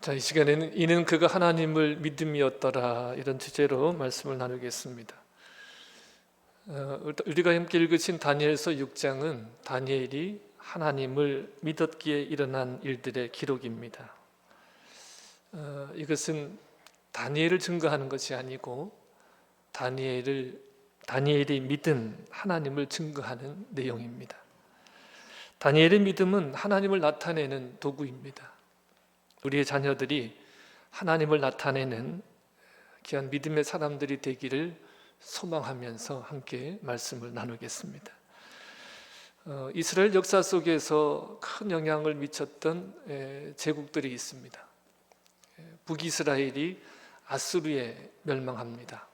자, 이 시간에는 이는 그가 하나님을 믿음이었더라, 이런 주제로 말씀을 나누겠습니다. 우리가 함께 읽으신 다니엘서 6장은 다니엘이 하나님을 믿었기에 일어난 일들의 기록입니다. 이것은 다니엘을 증거하는 것이 아니고 다니엘이 믿은 하나님을 증거하는 내용입니다. 다니엘의 믿음은 하나님을 나타내는 도구입니다. 우리의 자녀들이 하나님을 나타내는 귀한 믿음의 사람들이 되기를 소망하면서 함께 말씀을 나누겠습니다. 이스라엘 역사 속에서 큰 영향을 미쳤던 제국들이 있습니다. 북이스라엘이 아수르에 멸망합니다.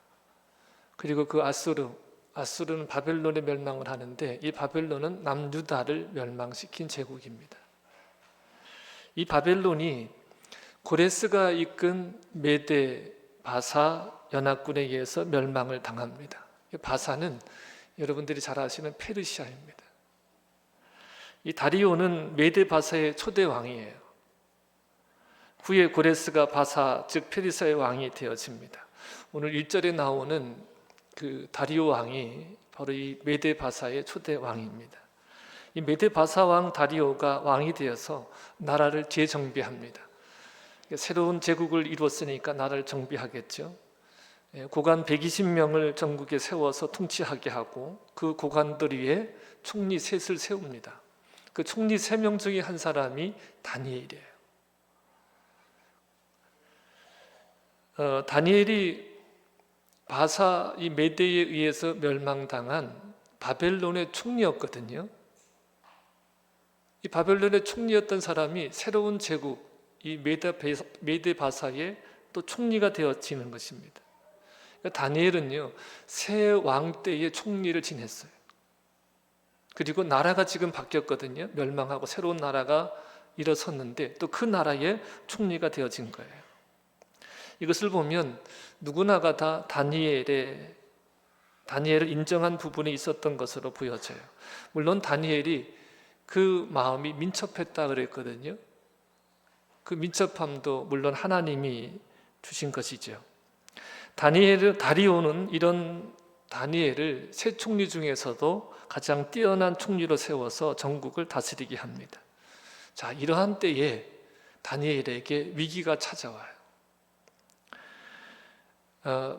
그리고 그 아수르는 바벨론에 멸망을 하는데, 이 바벨론은 남유다를 멸망시킨 제국입니다. 이 바벨론이 고레스가 이끈 메데 바사 연합군에 의해서 멸망을 당합니다. 바사는 여러분들이 잘 아시는 페르시아입니다. 이 다리오는 메데 바사의 초대 왕이에요. 후에 고레스가 바사, 즉 페르시아의 왕이 되어집니다. 오늘 1절에 나오는 그 다리오 왕이 바로 이 메데 바사의 초대 왕입니다. 이 메데 바사 왕 다리오가 왕이 되어서 나라를 재정비합니다. 새로운 제국을 이루었으니까 나라를 정비하겠죠. 고관 120명을 전국에 세워서 통치하게 하고, 그 고관들 위에 총리 셋을 세웁니다. 그 총리 3명 중에 한 사람이 다니엘이에요. 다니엘이 바사 이 메데에 의해서 멸망당한 바벨론의 총리였거든요. 이 바벨론의 총리였던 사람이 새로운 제국 이 메데 바사의 또 총리가 되어지는 것입니다. 다니엘은요, 새 왕 때의 총리를 지냈어요. 그리고 나라가 지금 바뀌었거든요. 멸망하고 새로운 나라가 일어섰는데 또 그 나라의 총리가 되어진 거예요. 이것을 보면 누구나가 다 다니엘을 인정한 부분이 있었던 것으로 보여져요. 물론 다니엘이 그 마음이 민첩했다 그랬거든요. 그 민첩함도 물론 하나님이 주신 것이죠. 다리오는 이런 다니엘을 세 총리 중에서도 가장 뛰어난 총리로 세워서 전국을 다스리게 합니다. 자, 이러한 때에 다니엘에게 위기가 찾아와요.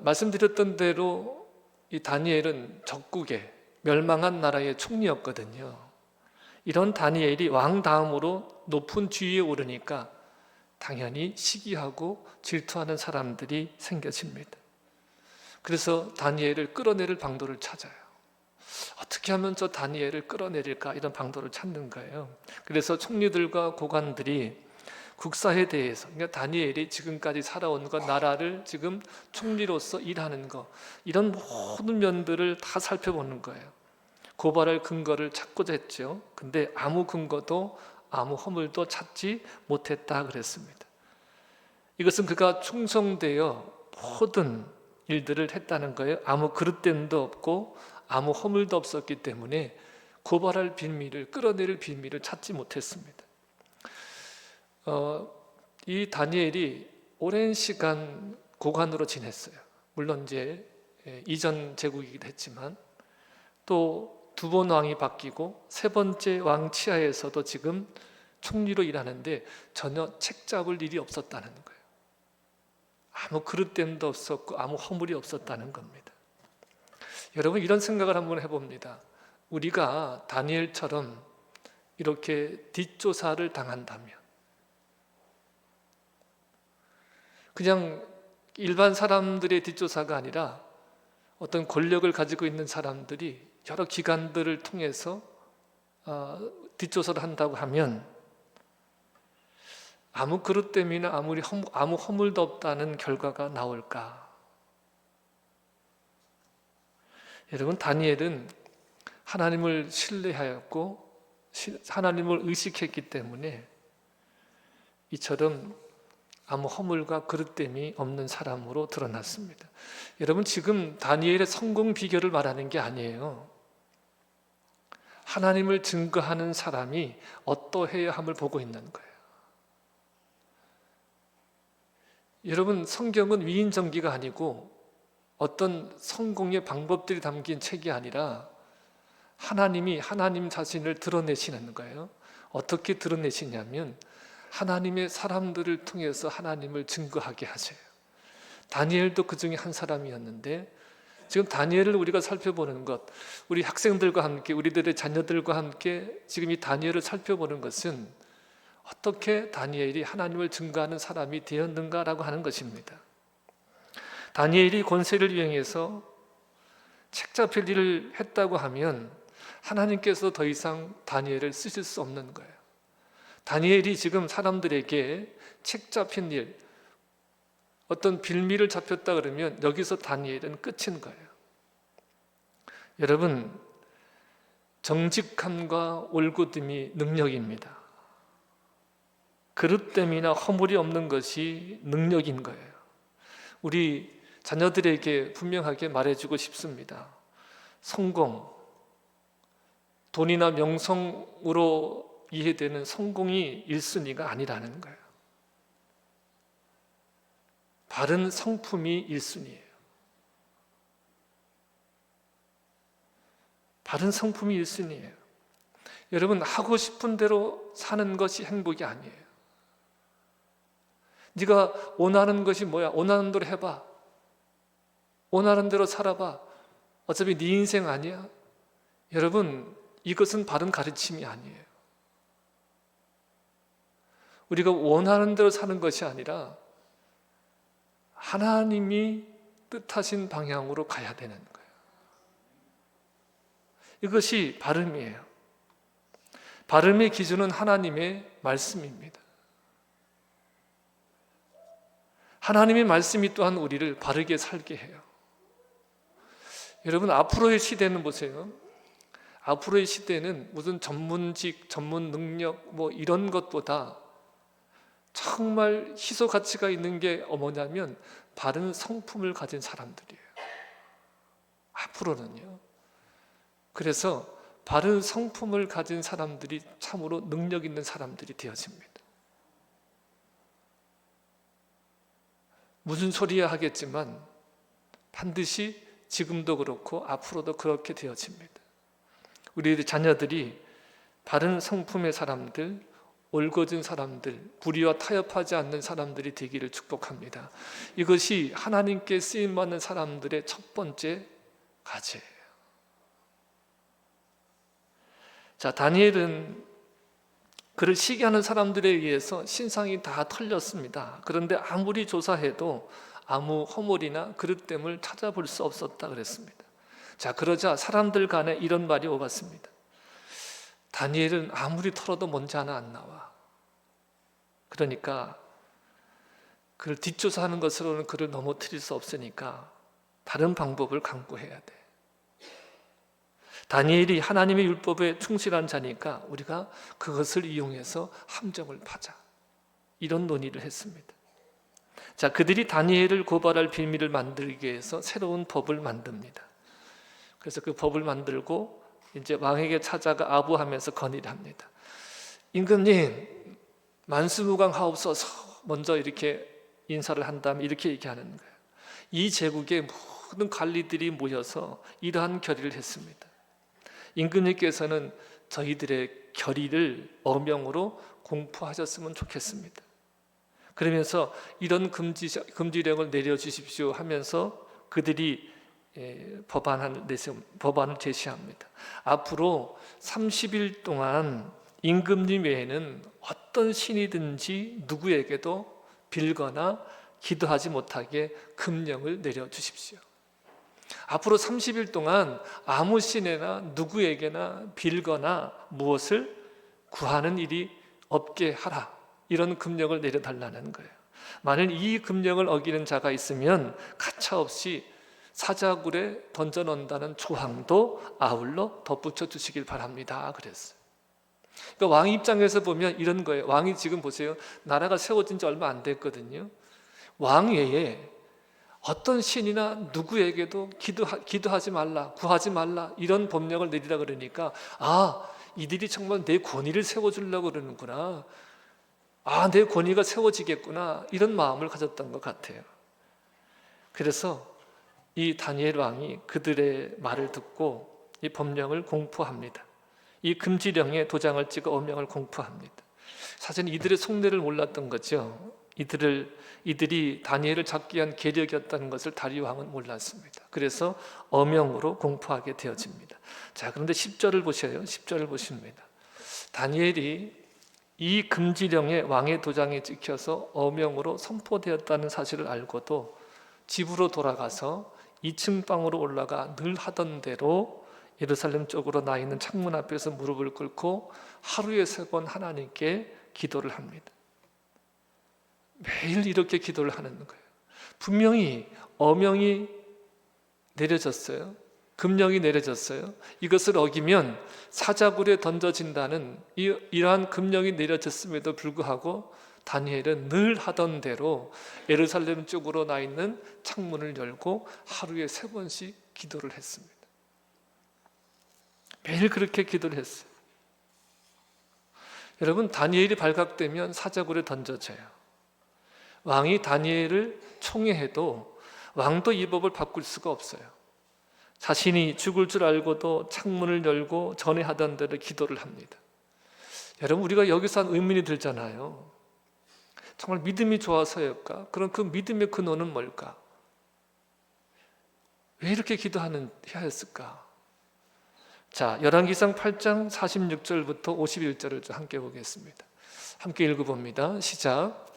말씀드렸던 대로 이 다니엘은 적국에 멸망한 나라의 총리였거든요. 이런 다니엘이 왕 다음으로 높은 지위에 오르니까 당연히 시기하고 질투하는 사람들이 생겨집니다. 그래서 다니엘을 끌어내릴 방도를 찾아요. 어떻게 하면 저 다니엘을 끌어내릴까, 이런 방도를 찾는 거예요. 그래서 총리들과 고관들이 국사에 대해서, 그러니까 다니엘이 지금까지 살아온 것, 나라를 지금 총리로서 일하는 것, 이런 모든 면들을 다 살펴보는 거예요. 고발할 근거를 찾고자 했죠. 근데 아무 근거도 아무 허물도 찾지 못했다 그랬습니다. 이것은 그가 충성되어 모든 일들을 했다는 거예요. 아무 그릇됨도 없고 아무 허물도 없었기 때문에 고발할 빌미를, 끌어내릴 빌미를 찾지 못했습니다. 이 다니엘이 오랜 시간 고관으로 지냈어요. 물론 이제 이전 제국이기도 했지만, 또 2번 왕이 바뀌고 3번째 왕 치하에서도 지금 총리로 일하는데 전혀 책 잡을 일이 없었다는 거예요. 아무 그릇됨도 없었고 아무 허물이 없었다는 겁니다. 여러분, 이런 생각을 한번 해봅니다. 우리가 다니엘처럼 이렇게 뒷조사를 당한다면, 그냥 일반 사람들의 뒷조사가 아니라 어떤 권력을 가지고 있는 사람들이 여러 기관들을 통해서 뒷조사를 한다고 하면 아무 그릇됨이나 아무 허물도 없다는 결과가 나올까? 여러분, 다니엘은 하나님을 신뢰하였고 하나님을 의식했기 때문에 이처럼 아무 허물과 그릇됨이 없는 사람으로 드러났습니다. 여러분, 지금 다니엘의 성공 비결을 말하는 게 아니에요. 하나님을 증거하는 사람이 어떠해야 함을 보고 있는 거예요. 여러분, 성경은 위인전기가 아니고 어떤 성공의 방법들이 담긴 책이 아니라 하나님이 하나님 자신을 드러내시는 거예요. 어떻게 드러내시냐면 하나님의 사람들을 통해서 하나님을 증거하게 하세요. 다니엘도 그 중에 한 사람이었는데, 지금 다니엘을 우리가 살펴보는 것, 우리 학생들과 함께, 우리들의 자녀들과 함께 지금 이 다니엘을 살펴보는 것은 어떻게 다니엘이 하나님을 증거하는 사람이 되었는가라고 하는 것입니다. 다니엘이 권세를 이용해서 책 잡힐 일을 했다고 하면 하나님께서 더 이상 다니엘을 쓰실 수 없는 거예요. 다니엘이 지금 사람들에게 책 잡힌 일, 어떤 빌미를 잡혔다 그러면 여기서 다니엘은 끝인 거예요. 여러분, 정직함과 올곧음이 능력입니다. 그릇됨이나 허물이 없는 것이 능력인 거예요. 우리 자녀들에게 분명하게 말해주고 싶습니다. 성공, 돈이나 명성으로 이해되는 성공이 1순위가 아니라는 거예요. 바른 성품이 1순위예요. 바른 성품이 1순위예요. 여러분, 하고 싶은 대로 사는 것이 행복이 아니에요. 네가 원하는 것이 뭐야? 원하는 대로 해봐. 원하는 대로 살아봐. 어차피 네 인생 아니야? 여러분, 이것은 바른 가르침이 아니에요. 우리가 원하는 대로 사는 것이 아니라 하나님이 뜻하신 방향으로 가야 되는 거예요. 이것이 바름이에요. 바름의 기준은 하나님의 말씀입니다. 하나님의 말씀이 또한 우리를 바르게 살게 해요. 여러분, 앞으로의 시대는 보세요. 앞으로의 시대는 무슨 전문직, 전문 능력 뭐 이런 것보다 정말 희소 가치가 있는 게 뭐냐면 바른 성품을 가진 사람들이에요. 앞으로는요. 그래서 바른 성품을 가진 사람들이 참으로 능력 있는 사람들이 되어집니다. 무슨 소리야 하겠지만 반드시 지금도 그렇고 앞으로도 그렇게 되어집니다. 우리 자녀들이 바른 성품의 사람들, 올곧은 사람들, 불의와 타협하지 않는 사람들이 되기를 축복합니다. 이것이 하나님께 쓰임받는 사람들의 첫 번째 과제예요. 자, 다니엘은 그를 시기하는 사람들에 의해서 신상이 다 털렸습니다. 그런데 아무리 조사해도 아무 허물이나 그릇됨을 찾아볼 수 없었다 그랬습니다. 자, 그러자 사람들 간에 이런 말이 오갔습니다. 다니엘은 아무리 털어도 먼지 하나 안 나와. 그러니까 그를 뒷조사하는 것으로는 그를 넘어뜨릴 수 없으니까 다른 방법을 강구해야 돼. 다니엘이 하나님의 율법에 충실한 자니까 우리가 그것을 이용해서 함정을 파자. 이런 논의를 했습니다. 자, 그들이 다니엘을 고발할 빌미를 만들기 위해서 새로운 법을 만듭니다. 그래서 그 법을 만들고 이제 왕에게 찾아가 아부하면서 건의를 합니다. 임금님, 만수무강하옵소서. 먼저 이렇게 인사를 한 다음에 이렇게 얘기하는 거예요. 이 제국의 모든 관리들이 모여서 이러한 결의를 했습니다. 임금님께서는 저희들의 결의를 어명으로 공포하셨으면 좋겠습니다. 그러면서 이런 금지령을 내려주십시오 하면서 그들이 법안을 제시합니다. 앞으로 30일 동안 임금님 외에는 어떤 신이든지 누구에게도 빌거나 기도하지 못하게 금령을 내려주십시오. 앞으로 30일 동안 아무 신에나 누구에게나 빌거나 무엇을 구하는 일이 없게 하라. 이런 금령을 내려달라는 거예요. 만일 이 금령을 어기는 자가 있으면 가차없이 사자굴에 던져놓는다는 조항도 아울러 덧붙여 주시길 바랍니다. 그랬어요. 그러니까 왕 입장에서 보면 이런 거예요. 왕이 지금 보세요. 나라가 세워진 지 얼마 안 됐거든요. 왕 외에 어떤 신이나 누구에게도 기도하지 말라, 구하지 말라 이런 법령을 내리라 그러니까 이들이 정말 내 권위를 세워주려고 그러는구나. 내 권위가 세워지겠구나, 이런 마음을 가졌던 것 같아요. 그래서 이 다니엘 왕이 그들의 말을 듣고 이 법령을 공포합니다. 이 금지령에 도장을 찍어 어명을 공포합니다. 사실은 이들의 속내를 몰랐던 거죠. 이들이 다니엘을 잡기 위한 계략이었다는 것을 다리오 왕은 몰랐습니다. 그래서 어명으로 공포하게 되어집니다. 자, 그런데 10절을 보셔요. 10절을 보십니다. 다니엘이 이 금지령에 왕의 도장이 찍혀서 어명으로 선포되었다는 사실을 알고도 집으로 돌아가서 2층 방으로 올라가 늘 하던 대로 예루살렘 쪽으로 나 있는 창문 앞에서 무릎을 꿇고 하루에 3번 하나님께 기도를 합니다. 매일 이렇게 기도를 하는 거예요. 분명히 어명이 내려졌어요. 금령이 내려졌어요. 이것을 어기면 사자굴에 던져진다는 이러한 금령이 내려졌음에도 불구하고 다니엘은 늘 하던 대로 예루살렘 쪽으로 나 있는 창문을 열고 하루에 3번씩 기도를 했습니다. 매일 그렇게 기도를 했어요. 여러분, 다니엘이 발각되면 사자굴에 던져져요. 왕이 다니엘을 총애해도 왕도 이 법을 바꿀 수가 없어요. 자신이 죽을 줄 알고도 창문을 열고 전에 하던 대로 기도를 합니다. 여러분, 우리가 여기서 한 의문이 들잖아요. 정말 믿음이 좋아서일까? 그럼 그 믿음의 근원은 뭘까? 왜 이렇게 기도해야 했을까? 자, 열왕기상 8장 46절부터 51절을 좀 함께 보겠습니다. 함께 읽어봅니다. 시작.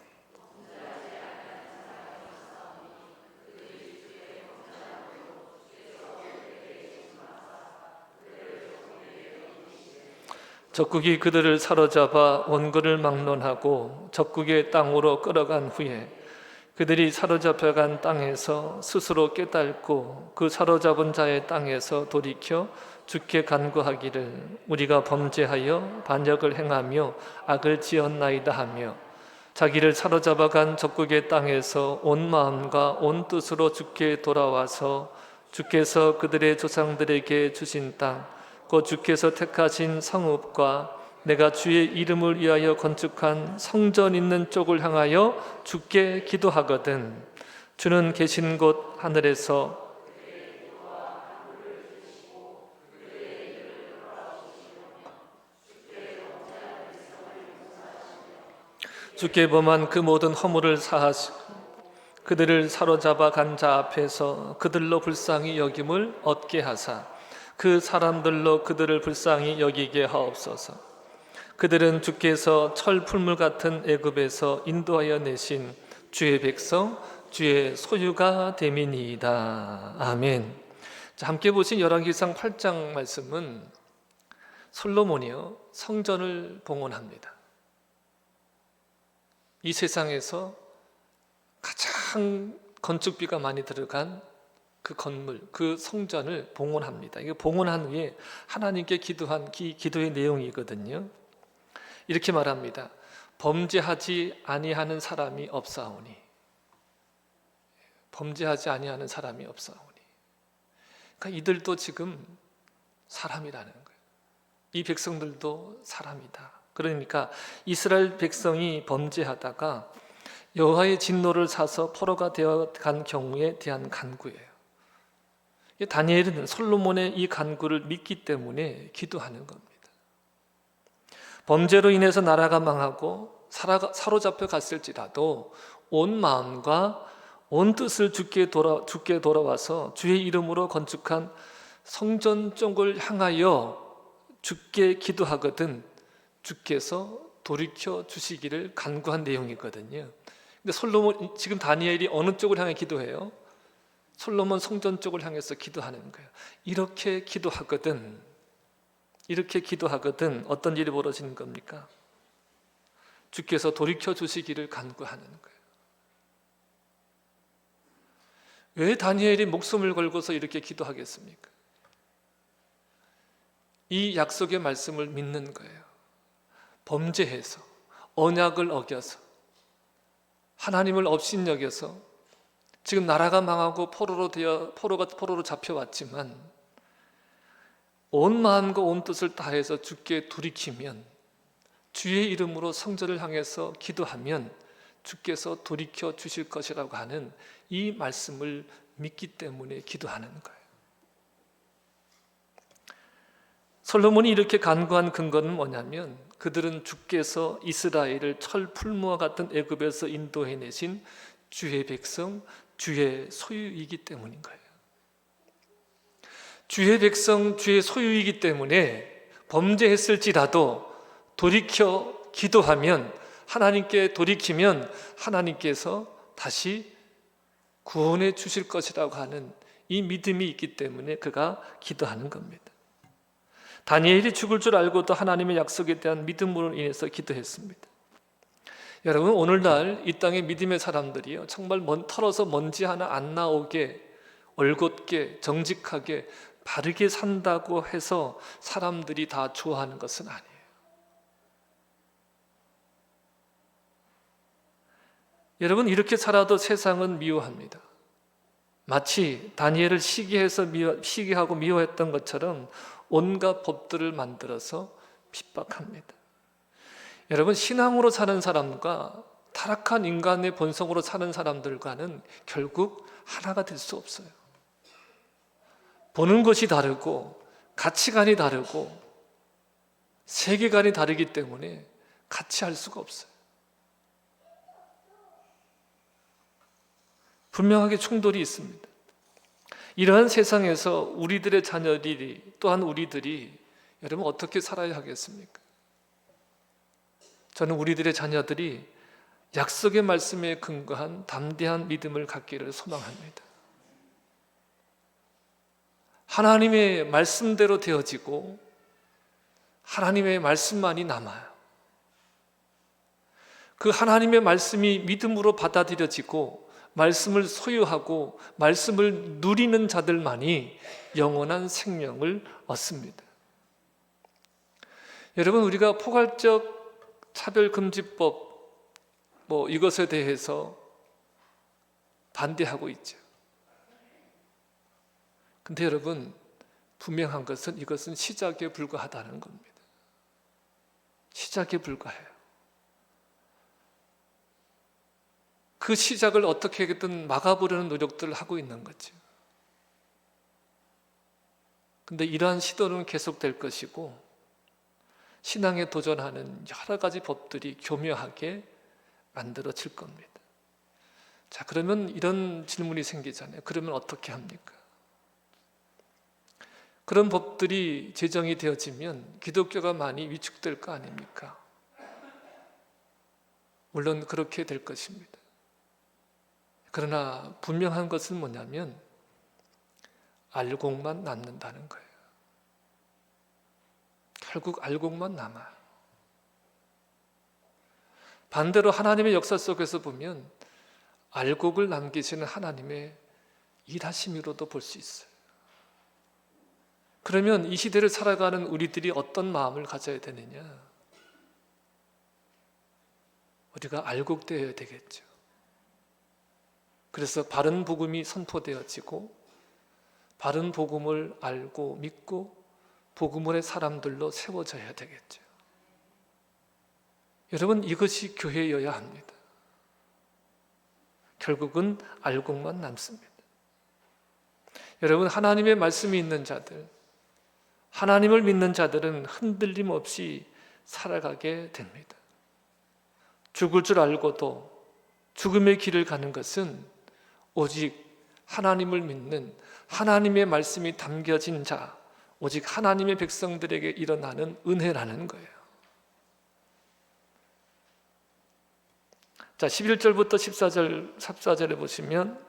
적국이 그들을 사로잡아 원근을 막론하고 적국의 땅으로 끌어간 후에 그들이 사로잡혀간 땅에서 스스로 깨닫고 그 사로잡은 자의 땅에서 돌이켜 주께 간구하기를 우리가 범죄하여 반역을 행하며 악을 지었나이다 하며 자기를 사로잡아간 적국의 땅에서 온 마음과 온 뜻으로 주께 돌아와서 주께서 그들의 조상들에게 주신 땅 곧 주께서 택하신 성읍과 내가 주의 이름을 위하여 건축한 성전 있는 쪽을 향하여 주께 기도하거든 주는 계신 곳 하늘에서 주께 범한 그 모든 허물을 사하시고 그들을 사로잡아 간 자 앞에서 그들로 불쌍히 여김을 얻게 하사 그 사람들로 그들을 불쌍히 여기게 하옵소서. 그들은 주께서 철 풀물 같은 애굽에서 인도하여 내신 주의 백성 주의 소유가 됨이니이다. 아멘. 자, 함께 보신 열왕기상 8장 말씀은 솔로몬이요 성전을 봉헌합니다. 이 세상에서 가장 건축비가 많이 들어간 그 건물, 그 성전을 봉헌합니다. 이게 봉헌한 후에 하나님께 기도한 기도의 내용이거든요. 이렇게 말합니다. 범죄하지 아니하는 사람이 없사오니. 범죄하지 아니하는 사람이 없사오니. 그러니까 이들도 지금 사람이라는 거예요. 이 백성들도 사람이다. 그러니까 이스라엘 백성이 범죄하다가 여호와의 진노를 사서 포로가 되어 간 경우에 대한 간구예요. 다니엘은 솔로몬의 이 간구를 믿기 때문에 기도하는 겁니다. 범죄로 인해서 나라가 망하고 사로잡혀 갔을지라도 온 마음과 온 뜻을 주께 돌아와서 주의 이름으로 건축한 성전 쪽을 향하여 주께 기도하거든 주께서 돌이켜 주시기를 간구한 내용이거든요. 근데 솔로몬, 지금 다니엘이 어느 쪽을 향해 기도해요? 솔로몬 성전 쪽을 향해서 기도하는 거예요. 이렇게 기도하거든 어떤 일이 벌어지는 겁니까? 주께서 돌이켜 주시기를 간구하는 거예요. 왜 다니엘이 목숨을 걸고서 이렇게 기도하겠습니까? 이 약속의 말씀을 믿는 거예요. 범죄해서, 언약을 어겨서, 하나님을 업신여겨서 지금 나라가 망하고 포로로 잡혀왔지만 온 마음과 온 뜻을 다해서 주께 돌이키면 주의 이름으로 성전을 향해서 기도하면 주께서 돌이켜 주실 것이라고 하는 이 말씀을 믿기 때문에 기도하는 거예요. 솔로몬이 이렇게 간구한 근거는 뭐냐면 그들은 주께서 이스라엘을 철 풀무와 같은 애굽에서 인도해내신 주의 백성, 주의 소유이기 때문인 거예요. 주의 백성, 주의 소유이기 때문에 범죄했을지라도 돌이켜 기도하면, 하나님께 돌이키면 하나님께서 다시 구원해 주실 것이라고 하는 이 믿음이 있기 때문에 그가 기도하는 겁니다. 다니엘이 죽을 줄 알고도 하나님의 약속에 대한 믿음으로 인해서 기도했습니다. 여러분, 오늘날 이 땅의 믿음의 사람들이요, 정말 털어서 먼지 하나 안 나오게 올곧게 정직하게 바르게 산다고 해서 사람들이 다 좋아하는 것은 아니에요. 여러분, 이렇게 살아도 세상은 미워합니다. 마치 다니엘을 시기하고 미워했던 것처럼 온갖 법들을 만들어서 핍박합니다. 여러분, 신앙으로 사는 사람과 타락한 인간의 본성으로 사는 사람들과는 결국 하나가 될 수 없어요. 보는 것이 다르고 가치관이 다르고 세계관이 다르기 때문에 같이 할 수가 없어요. 분명하게 충돌이 있습니다. 이러한 세상에서 우리들의 자녀들이, 또한 우리들이 여러분 어떻게 살아야 하겠습니까? 저는 우리들의 자녀들이 약속의 말씀에 근거한 담대한 믿음을 갖기를 소망합니다. 하나님의 말씀대로 되어지고 하나님의 말씀만이 남아요. 그 하나님의 말씀이 믿음으로 받아들여지고 말씀을 소유하고 말씀을 누리는 자들만이 영원한 생명을 얻습니다. 여러분, 우리가 포괄적 차별금지법 이것에 대해서 반대하고 있죠. 근데 여러분, 분명한 것은 이것은 시작에 불과하다는 겁니다. 시작에 불과해요. 그 시작을 어떻게든 막아보려는 노력들을 하고 있는 거죠. 근데 이러한 시도는 계속될 것이고 신앙에 도전하는 여러 가지 법들이 교묘하게 만들어질 겁니다. 자, 그러면 이런 질문이 생기잖아요. 그러면 어떻게 합니까? 그런 법들이 제정이 되어지면 기독교가 많이 위축될 거 아닙니까? 물론 그렇게 될 것입니다. 그러나 분명한 것은 뭐냐면 알곡만 남는다는 거예요. 결국 알곡만 남아요. 반대로 하나님의 역사 속에서 보면 알곡을 남기시는 하나님의 일하심으로도 볼 수 있어요. 그러면 이 시대를 살아가는 우리들이 어떤 마음을 가져야 되느냐? 우리가 알곡되어야 되겠죠. 그래서 바른 복음이 선포되어지고 바른 복음을 알고 믿고 복음의 사람들로 세워져야 되겠죠. 여러분, 이것이 교회여야 합니다. 결국은 알곡만 남습니다. 여러분, 하나님의 말씀이 있는 자들, 하나님을 믿는 자들은 흔들림 없이 살아가게 됩니다. 죽을 줄 알고도 죽음의 길을 가는 것은 오직 하나님을 믿는 하나님의 말씀이 담겨진 자, 오직 하나님의 백성들에게 일어나는 은혜라는 거예요. 자, 11절부터 14절에 보시면,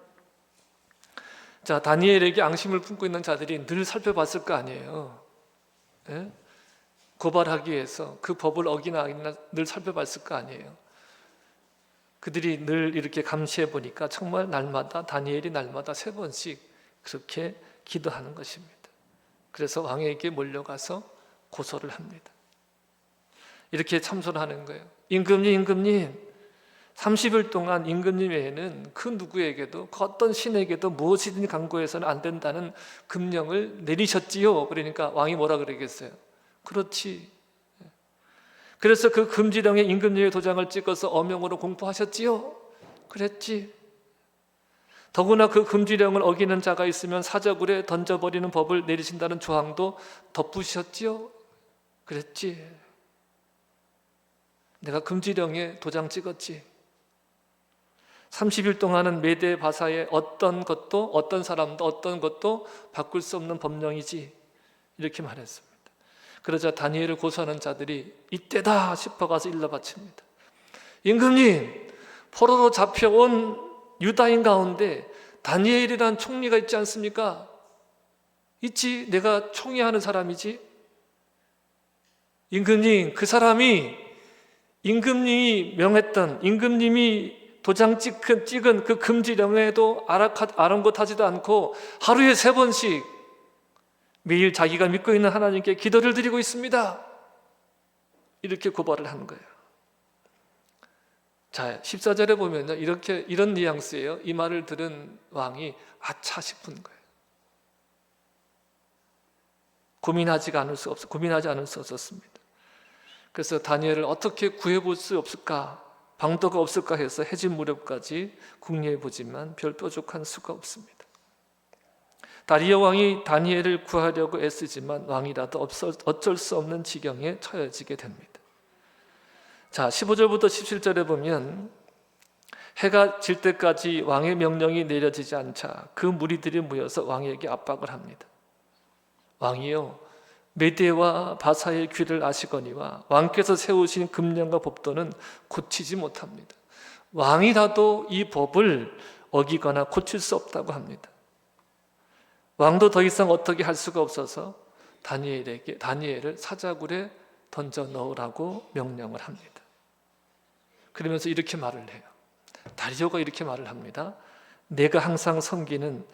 자, 다니엘에게 앙심을 품고 있는 자들이 늘 살펴봤을 거 아니에요. 예? 고발하기 위해서 그 법을 어기나 늘 살펴봤을 거 아니에요. 그들이 늘 이렇게 감시해 보니까 정말 날마다 다니엘이 날마다 3번씩 그렇게 기도하는 것입니다. 그래서 왕에게 몰려가서 고소를 합니다. 이렇게 참선하는 거예요. 임금님 30일 동안 임금님 외에는 그 누구에게도 그 어떤 신에게도 무엇이든 강구해서는 안 된다는 금령을 내리셨지요. 그러니까 왕이 뭐라 그러겠어요? 그렇지. 그래서 그 금지령에 임금님의 도장을 찍어서 어명으로 공포하셨지요? 그랬지. 더구나 그 금지령을 어기는 자가 있으면 사자굴에 던져버리는 법을 내리신다는 조항도 덧붙이셨지요? 그랬지. 내가 금지령에 도장 찍었지. 30일 동안은 메대 바사의 어떤 사람도 어떤 것도 바꿀 수 없는 법령이지, 이렇게 말했습니다. 그러자 다니엘을 고소하는 자들이 이때다 싶어 가서 일러 바칩니다. 임금님, 포로로 잡혀온 유다인 가운데 다니엘이라는 총리가 있지 않습니까? 있지. 내가 총리하는 사람이지. 임금님, 그 사람이 임금님이 명했던, 임금님이 도장 찍은 그 금지령에도 아랑곳하지도 않고 하루에 3번씩 매일 자기가 믿고 있는 하나님께 기도를 드리고 있습니다. 이렇게 고발을 하는 거예요. 자, 14절에 보면요, 이런 뉘앙스예요. 이 말을 들은 왕이 아차 싶은 거예요. 고민하지 않을 수 없었습니다. 그래서 다니엘을 어떻게 구해볼 수 없을까, 방도가 없을까 해서 해진 무렵까지 궁리해 보지만 별 뾰족한 수가 없습니다. 다리오 왕이 다니엘을 구하려고 애쓰지만 왕이라도 어쩔 수 없는 지경에 처해지게 됩니다. 자, 15절부터 17절에 보면 해가 질 때까지 왕의 명령이 내려지지 않자 그 무리들이 모여서 왕에게 압박을 합니다. 왕이요, 메대와 바사의 귀를 아시거니와 왕께서 세우신 금령과 법도는 고치지 못합니다. 왕이라도 이 법을 어기거나 고칠 수 없다고 합니다. 왕도 더 이상 어떻게 할 수가 없어서 다니엘을 사자굴에 던져 넣으라고 명령을 합니다. 그러면서 이렇게 말을 해요. 다리오가 이렇게 말을 합니다. 내가 항상 섬기는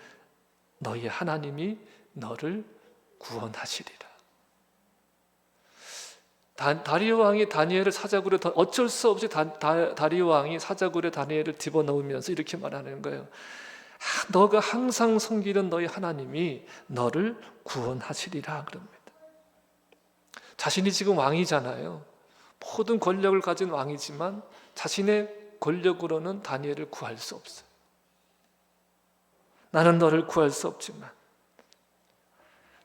너희 하나님이 너를 구원하시리라. 다리오 왕이 다니엘을 사자굴에 어쩔 수 없이 다리오 왕이 사자굴에 다니엘을 집어넣으면서 이렇게 말하는 거예요. 너가 항상 섬기는 너희 하나님이 너를 구원하시리라 그럽니다. 자신이 지금 왕이잖아요. 모든 권력을 가진 왕이지만 자신의 권력으로는 다니엘을 구할 수 없어요. 나는 너를 구할 수 없지만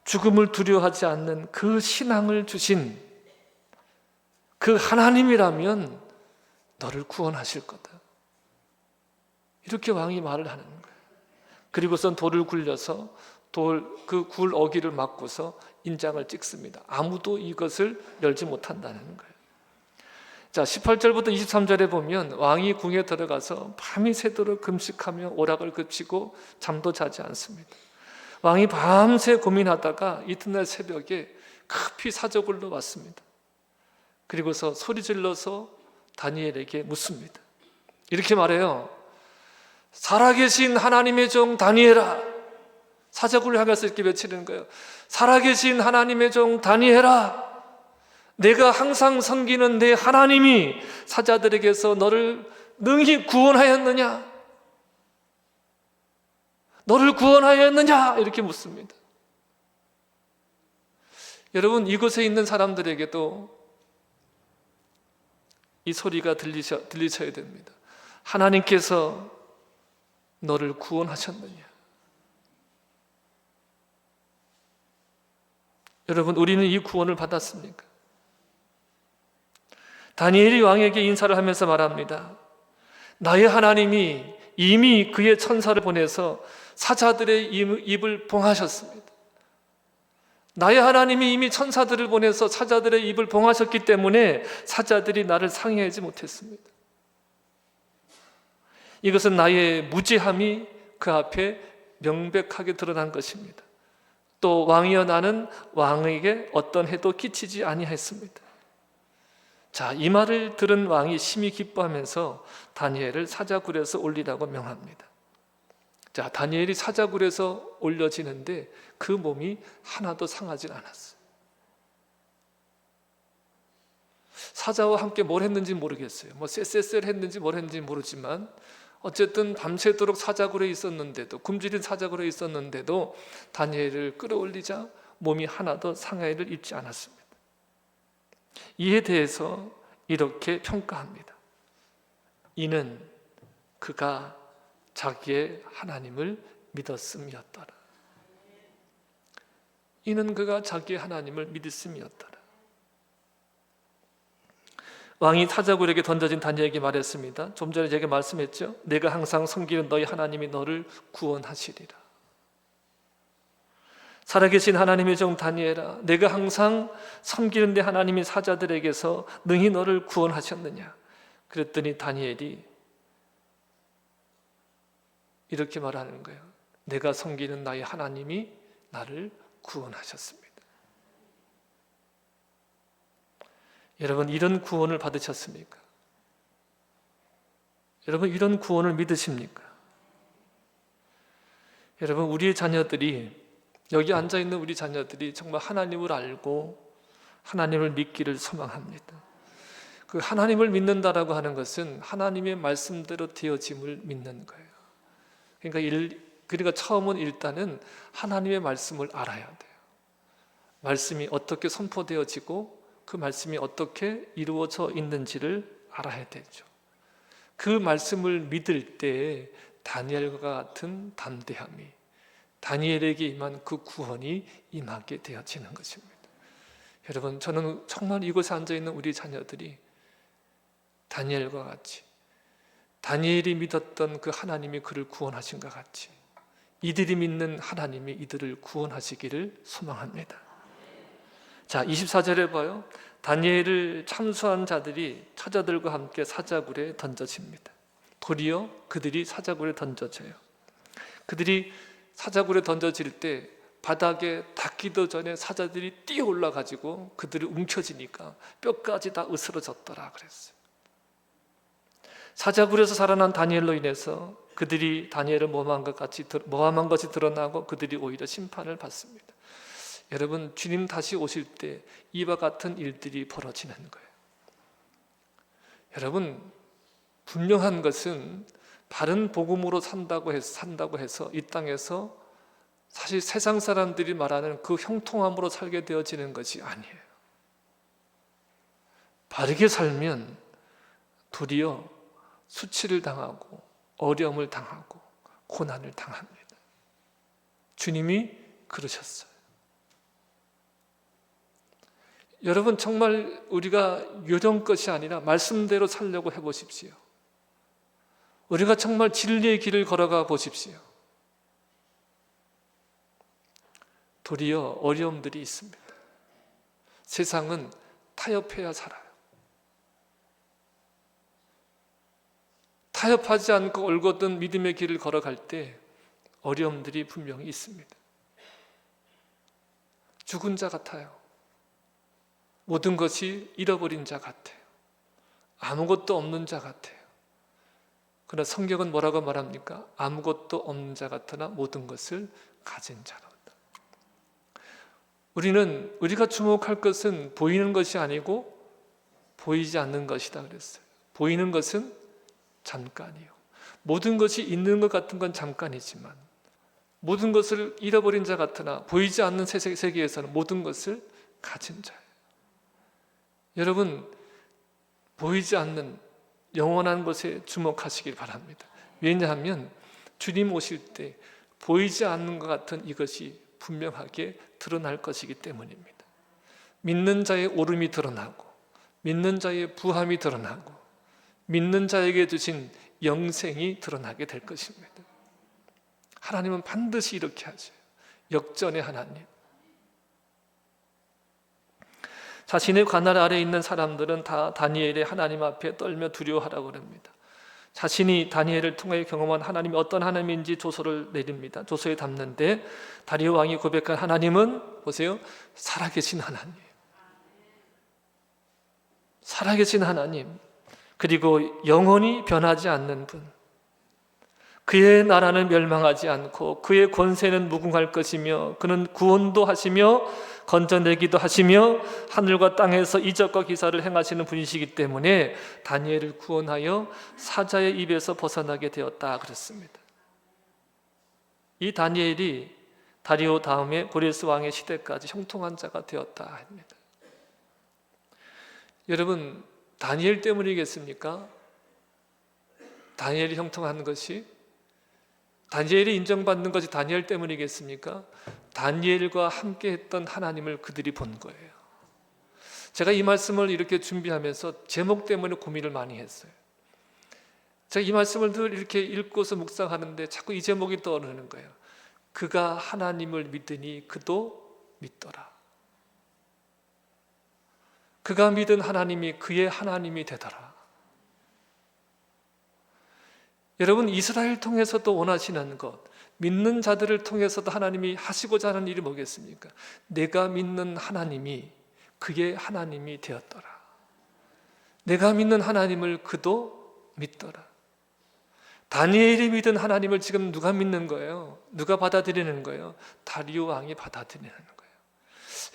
죽음을 두려워하지 않는 그 신앙을 주신 그 하나님이라면 너를 구원하실 거다. 이렇게 왕이 말을 하는 거예요. 그리고선 돌을 굴려서 그 굴 어기를 막고서 인장을 찍습니다. 아무도 이것을 열지 못한다는 거예요. 자, 18절부터 23절에 보면 왕이 궁에 들어가서 밤이 새도록 금식하며 오락을 그치고 잠도 자지 않습니다. 왕이 밤새 고민하다가 이튿날 새벽에 급히 사저굴로 왔습니다. 그리고서 소리질러서 다니엘에게 묻습니다. 이렇게 말해요. 살아계신 하나님의 종 다니엘아. 사자굴을 향해서 이렇게 외치는 거예요. 살아계신 하나님의 종 다니엘아. 내가 항상 섬기는 내 하나님이 사자들에게서 너를 능히 구원하였느냐? 너를 구원하였느냐? 이렇게 묻습니다. 여러분, 이곳에 있는 사람들에게도 이 소리가 들리셔야 됩니다. 하나님께서 너를 구원하셨느냐? 여러분, 우리는 이 구원을 받았습니까? 다니엘이 왕에게 인사를 하면서 말합니다. 나의 하나님이 이미 그의 천사를 보내서 사자들의 입을 봉하셨습니다. 나의 하나님이 이미 천사들을 보내서 사자들의 입을 봉하셨기 때문에 사자들이 나를 상해하지 못했습니다. 이것은 나의 무죄함이 그 앞에 명백하게 드러난 것입니다. 또 왕이여 나는 왕에게 어떤 해도 끼치지 아니했습니다. 자, 이 말을 들은 왕이 심히 기뻐하면서 다니엘을 사자굴에서 올리라고 명합니다. 자, 다니엘이 사자굴에서 올려지는데 그 몸이 하나도 상하지 않았어요. 사자와 함께 뭘 했는지 모르겠어요. 쎄쎄쎄 했는지 뭘 했는지 모르지만 어쨌든 밤새도록 사자굴에 있었는데도, 굶주린 사자굴에 있었는데도 다니엘을 끌어올리자 몸이 하나도 상해를 입지 않았습니다. 이에 대해서 이렇게 평가합니다. 이는 그가 자기의 하나님을 믿었음이었더라. 이는 그가 자기의 하나님을 믿었음이었더라. 왕이 사자굴에게 던져진 다니엘에게 말했습니다. 좀 전에 제가 말씀했죠. 내가 항상 섬기는 너희 하나님이 너를 구원하시리라. 살아계신 하나님의 종 다니엘아, 내가 항상 섬기는 내 하나님이 사자들에게서 능히 너를 구원하셨느냐? 그랬더니 다니엘이 이렇게 말하는 거예요. 내가 섬기는 나의 하나님이 나를 구원하셨습니다. 여러분, 이런 구원을 받으셨습니까? 여러분, 이런 구원을 믿으십니까? 여러분, 우리의 자녀들이, 여기 앉아있는 우리 자녀들이 정말 하나님을 알고 하나님을 믿기를 소망합니다. 그 하나님을 믿는다라고 하는 것은 하나님의 말씀대로 되어짐을 믿는 거예요. 그러니까 처음은 일단은 하나님의 말씀을 알아야 돼요. 말씀이 어떻게 선포되어지고 그 말씀이 어떻게 이루어져 있는지를 알아야 되죠. 그 말씀을 믿을 때 다니엘과 같은 담대함이, 다니엘에게 임한 그 구원이 임하게 되어지는 것입니다. 여러분, 저는 정말 이곳에 앉아있는 우리 자녀들이 다니엘과 같이, 다니엘이 믿었던 그 하나님이 그를 구원하신 것 같이 이들이 믿는 하나님이 이들을 구원하시기를 소망합니다. 자, 24절에 봐요. 다니엘을 참수한 자들이 처자들과 함께 사자굴에 던져집니다. 도리어 그들이 사자굴에 던져져요. 그들이 사자굴에 던져질 때 바닥에 닿기도 전에 사자들이 뛰어 올라가지고 그들을 움켜쥐니까 뼈까지 다 으스러졌더라 그랬어요. 사자굴에서 살아난 다니엘로 인해서 그들이 다니엘을 모함한 것이 드러나고 그들이 오히려 심판을 받습니다. 여러분, 주님 다시 오실 때 이와 같은 일들이 벌어지는 거예요. 여러분, 분명한 것은 바른 복음으로 산다고 해서 이 땅에서 사실 세상 사람들이 말하는 그 형통함으로 살게 되어지는 것이 아니에요. 바르게 살면 도리어 수치를 당하고 어려움을 당하고 고난을 당합니다. 주님이 그러셨어요. 여러분, 정말 우리가 요령 것이 아니라 말씀대로 살려고 해보십시오. 우리가 정말 진리의 길을 걸어가 보십시오. 도리어 어려움들이 있습니다. 세상은 타협해야 살아요. 타협하지 않고 올곧은 믿음의 길을 걸어갈 때 어려움들이 분명히 있습니다. 죽은 자 같아요. 모든 것이 잃어버린 자 같아요. 아무것도 없는 자 같아요. 그러나 성경은 뭐라고 말합니까? 아무것도 없는 자 같으나 모든 것을 가진 자로다. 우리가 주목할 것은 보이는 것이 아니고 보이지 않는 것이다 그랬어요. 보이는 것은 잠깐이요. 모든 것이 있는 것 같은 건 잠깐이지만 모든 것을 잃어버린 자 같으나 보이지 않는 세계에서는 모든 것을 가진 자예요. 여러분, 보이지 않는 영원한 것에 주목하시길 바랍니다. 왜냐하면 주님 오실 때 보이지 않는 것 같은 이것이 분명하게 드러날 것이기 때문입니다. 믿는 자의 오름이 드러나고 믿는 자의 부함이 드러나고 믿는 자에게 주신 영생이 드러나게 될 것입니다. 하나님은 반드시 이렇게 하죠. 역전의 하나님. 자신의 관할 아래에 있는 사람들은 다 다니엘의 하나님 앞에 떨며 두려워하라고 합니다. 자신이 다니엘을 통해 경험한 하나님이 어떤 하나님인지 조서를 내립니다. 조서에 담는데 다리오 왕이 고백한 하나님은 보세요, 살아계신 하나님, 살아계신 하나님, 그리고 영원히 변하지 않는 분, 그의 나라는 멸망하지 않고 그의 권세는 무궁할 것이며 그는 구원도 하시며 건져내기도 하시며 하늘과 땅에서 이적과 기사를 행하시는 분이시기 때문에 다니엘을 구원하여 사자의 입에서 벗어나게 되었다 그랬습니다. 이 다니엘이 다리오 다음에 고레스 왕의 시대까지 형통한 자가 되었다 합니다. 여러분, 다니엘 때문이겠습니까? 다니엘이 형통한 것이, 다니엘이 인정받는 것이 다니엘 때문이겠습니까? 다니엘과 함께 했던 하나님을 그들이 본 거예요. 제가 이 말씀을 이렇게 준비하면서 제목 때문에 고민을 많이 했어요. 제가 이 말씀을 늘 이렇게 읽고서 묵상하는데 자꾸 이 제목이 떠오르는 거예요. 그가 하나님을 믿으니 그도 믿더라. 그가 믿은 하나님이 그의 하나님이 되더라. 여러분, 이스라엘 통해서도 원하시는 것, 믿는 자들을 통해서도 하나님이 하시고자 하는 일이 뭐겠습니까? 내가 믿는 하나님이 그의 하나님이 되었더라. 내가 믿는 하나님을 그도 믿더라. 다니엘이 믿은 하나님을 지금 누가 믿는 거예요? 누가 받아들이는 거예요? 다리오 왕이 받아들이는 거예요.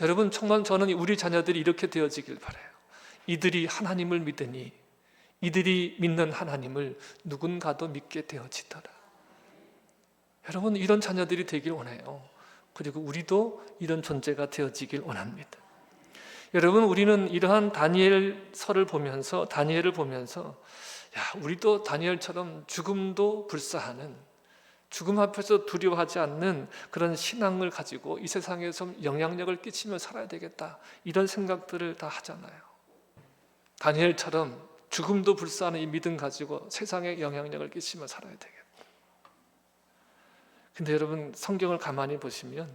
여러분, 정말 저는 우리 자녀들이 이렇게 되어지길 바라요. 이들이 하나님을 믿으니 이들이 믿는 하나님을 누군가도 믿게 되어지더라. 여러분, 이런 자녀들이 되길 원해요. 그리고 우리도 이런 존재가 되어지길 원합니다. 여러분, 우리는 이러한 다니엘서를 보면서, 다니엘을 보면서, 우리도 다니엘처럼 죽음도 불사하는, 죽음 앞에서 두려워하지 않는 그런 신앙을 가지고 이 세상에 좀 영향력을 끼치며 살아야 되겠다, 이런 생각들을 다 하잖아요. 다니엘처럼 죽음도 불사하는 이 믿음 가지고 세상에 영향력을 끼치며 살아야 되겠다. 근데 여러분, 성경을 가만히 보시면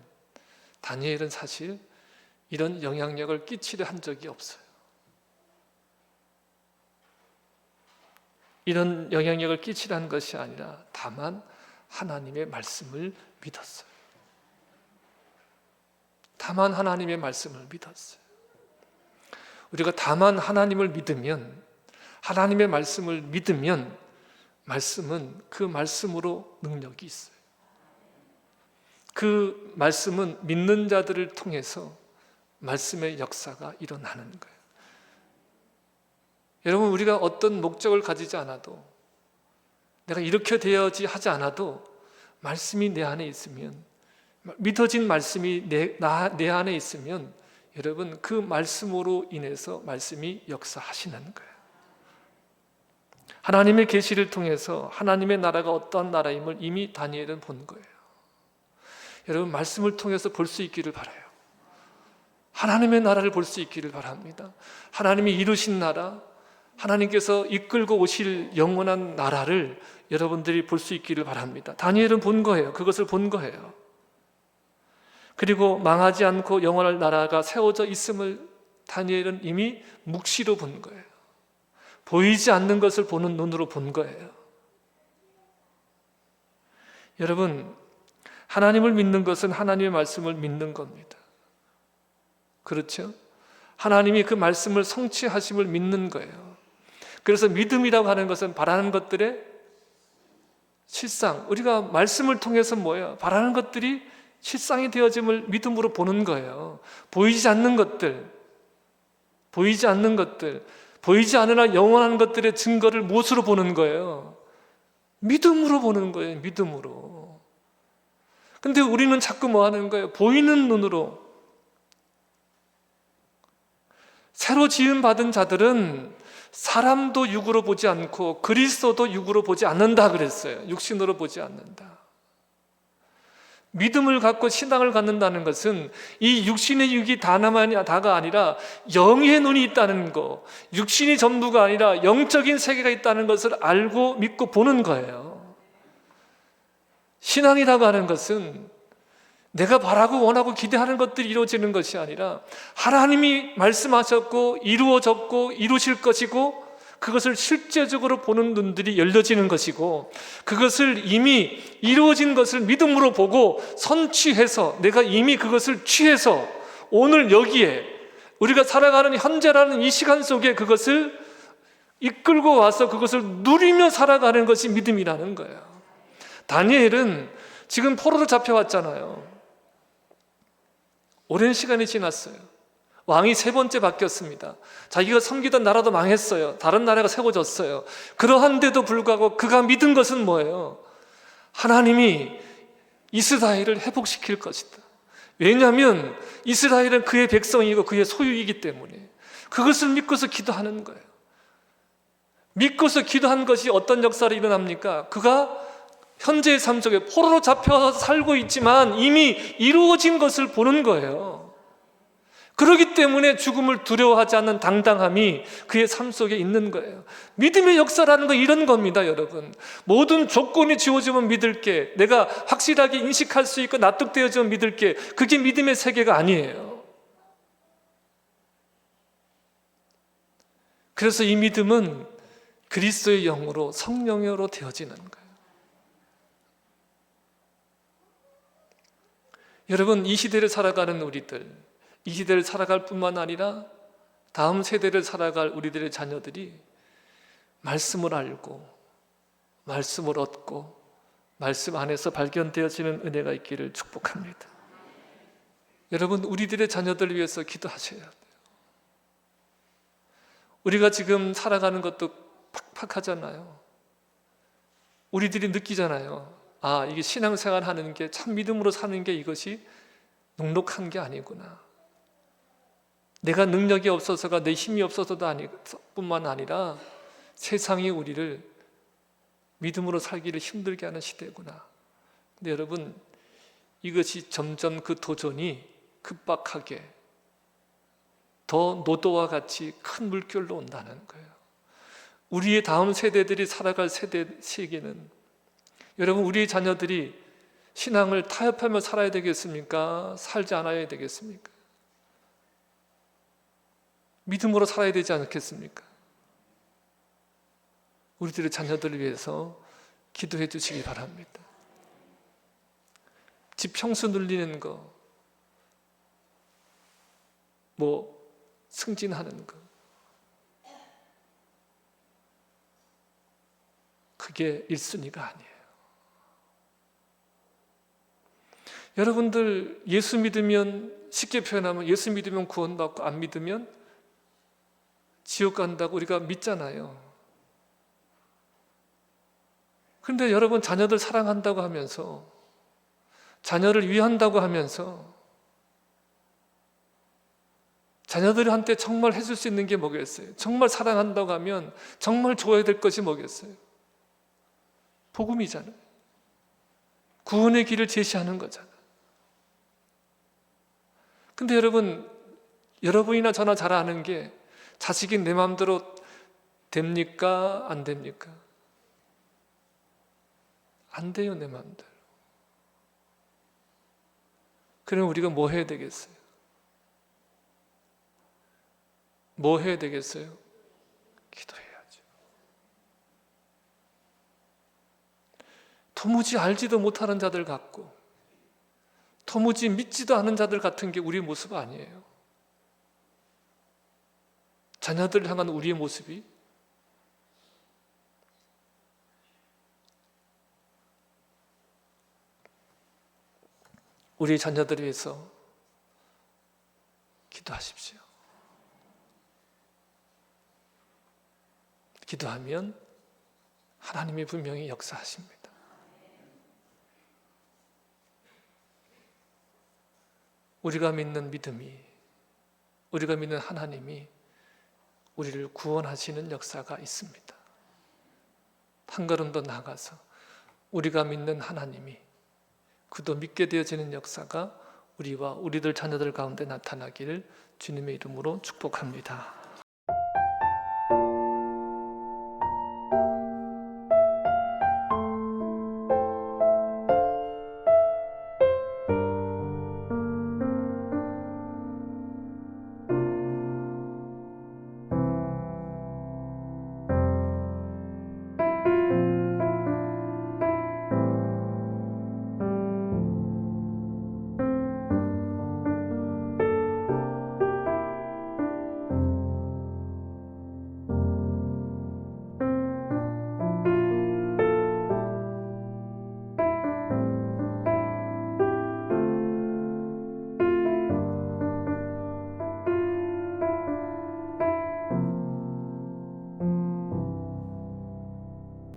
다니엘은 사실 이런 영향력을 끼치려 한 적이 없어요. 이런 영향력을 끼치려 한 것이 아니라 다만 하나님의 말씀을 믿었어요. 다만 하나님의 말씀을 믿었어요. 우리가 다만 하나님을 믿으면, 하나님의 말씀을 믿으면 말씀은 그 말씀으로 능력이 있어요. 그 말씀은 믿는 자들을 통해서 말씀의 역사가 일어나는 거예요. 여러분, 우리가 어떤 목적을 가지지 않아도, 내가 이렇게 되어야지 하지 않아도 말씀이 내 안에 있으면, 믿어진 말씀이 내 안에 있으면 여러분, 그 말씀으로 인해서 말씀이 역사하시는 거예요. 하나님의 계시를 통해서 하나님의 나라가 어떠한 나라임을 이미 다니엘은 본 거예요. 여러분, 말씀을 통해서 볼 수 있기를 바라요. 하나님의 나라를 볼 수 있기를 바랍니다. 하나님이 이루신 나라, 하나님께서 이끌고 오실 영원한 나라를 여러분들이 볼 수 있기를 바랍니다. 다니엘은 본 거예요. 그것을 본 거예요. 그리고 망하지 않고 영원한 나라가 세워져 있음을 다니엘은 이미 묵시로 본 거예요. 보이지 않는 것을 보는 눈으로 본 거예요. 여러분, 하나님을 믿는 것은 하나님의 말씀을 믿는 겁니다. 그렇죠? 하나님이 그 말씀을 성취하심을 믿는 거예요. 그래서 믿음이라고 하는 것은 바라는 것들의 실상, 우리가 말씀을 통해서 뭐예요? 바라는 것들이 실상이 되어짐을 믿음으로 보는 거예요. 보이지 않는 것들, 보이지 않으나 영원한 것들의 증거를 무엇으로 보는 거예요? 믿음으로 보는 거예요. 믿음으로. 근데 우리는 자꾸 뭐 하는 거예요? 보이는 눈으로. 새로 지음 받은 자들은 사람도 육으로 보지 않고 그리스도도 육으로 보지 않는다 그랬어요. 육신으로 보지 않는다. 믿음을 갖고 신앙을 갖는다는 것은 이 육신의 육이 다가 아니라 영의 눈이 있다는 거, 육신이 전부가 아니라 영적인 세계가 있다는 것을 알고 믿고 보는 거예요. 신앙이라고 하는 것은 내가 바라고 원하고 기대하는 것들이 이루어지는 것이 아니라 하나님이 말씀하셨고 이루어졌고 이루실 것이고 그것을 실제적으로 보는 눈들이 열려지는 것이고, 그것을 이미 이루어진 것을 믿음으로 보고 선취해서, 내가 이미 그것을 취해서 오늘 여기에 우리가 살아가는 현재라는 이 시간 속에 그것을 이끌고 와서 그것을 누리며 살아가는 것이 믿음이라는 거예요. 다니엘은 지금 포로로 잡혀왔잖아요. 오랜 시간이 지났어요. 왕이 3번째 바뀌었습니다. 자기가 섬기던 나라도 망했어요. 다른 나라가 세워졌어요. 그러한데도 불구하고 그가 믿은 것은 뭐예요? 하나님이 이스라엘을 회복시킬 것이다. 왜냐하면 이스라엘은 그의 백성이고 그의 소유이기 때문에. 그것을 믿고서 기도하는 거예요. 믿고서 기도한 것이 어떤 역사로 일어납니까? 그가 현재의 삶 속에 포로로 잡혀서 살고 있지만 이미 이루어진 것을 보는 거예요. 그렇기 때문에 죽음을 두려워하지 않는 당당함이 그의 삶 속에 있는 거예요. 믿음의 역사라는 건 이런 겁니다, 여러분. 모든 조건이 지워지면 믿을게, 내가 확실하게 인식할 수 있고 납득되어지면 믿을게, 그게 믿음의 세계가 아니에요. 그래서 이 믿음은 그리스도의 영으로, 성령으로 되어지는 거예요. 여러분, 이 시대를 살아가는 우리들, 이 시대를 살아갈 뿐만 아니라 다음 세대를 살아갈 우리들의 자녀들이 말씀을 알고 말씀을 얻고 말씀 안에서 발견되어지는 은혜가 있기를 축복합니다. 여러분, 우리들의 자녀들을 위해서 기도하셔야 돼요. 우리가 지금 살아가는 것도 팍팍하잖아요. 우리들이 느끼잖아요. 아, 이게 신앙생활 하는 게, 참 믿음으로 사는 게 이것이 녹록한 게 아니구나. 내가 능력이 없어서가, 내 힘이 없어서도 뿐만 아니라 세상이 우리를 믿음으로 살기를 힘들게 하는 시대구나. 근데 여러분, 이것이 점점 그 도전이 급박하게 더 노도와 같이 큰 물결로 온다는 거예요. 우리의 다음 세대들이 살아갈 세계는, 여러분, 우리의 자녀들이 신앙을 타협하며 살아야 되겠습니까? 살지 않아야 되겠습니까? 믿음으로 살아야 되지 않겠습니까? 우리들의 자녀들을 위해서 기도해 주시기 바랍니다. 집 평수 늘리는 거, 승진하는 거, 그게 1순위가 아니에요. 여러분들, 예수 믿으면, 쉽게 표현하면 예수 믿으면 구원받고 안 믿으면 지옥 간다고 우리가 믿잖아요. 그런데 여러분, 자녀들 사랑한다고 하면서, 자녀를 위한다고 하면서 자녀들한테 정말 해줄 수 있는 게 뭐겠어요? 정말 사랑한다고 하면 정말 좋아야 될 것이 뭐겠어요? 복음이잖아요. 구원의 길을 제시하는 거잖아요. 근데 여러분, 여러분이나 저나 잘 아는 게, 자식이 내 마음대로 됩니까? 안 됩니까? 안 돼요, 내 마음대로. 그럼 우리가 뭐 해야 되겠어요? 뭐 해야 되겠어요? 기도해야죠. 도무지 알지도 못하는 자들 같고 도무지 믿지도 않은 자들 같은 게 우리의 모습 아니에요. 자녀들을 향한 우리의 모습이 우리 자녀들을 위해서 기도하십시오. 기도하면 하나님이 분명히 역사하십니다. 우리가 믿는 믿음이, 우리가 믿는 하나님이 우리를 구원하시는 역사가 있습니다. 한 걸음 더 나아가서 우리가 믿는 하나님이, 그도 믿게 되어지는 역사가 우리와 우리들 자녀들 가운데 나타나기를 주님의 이름으로 축복합니다.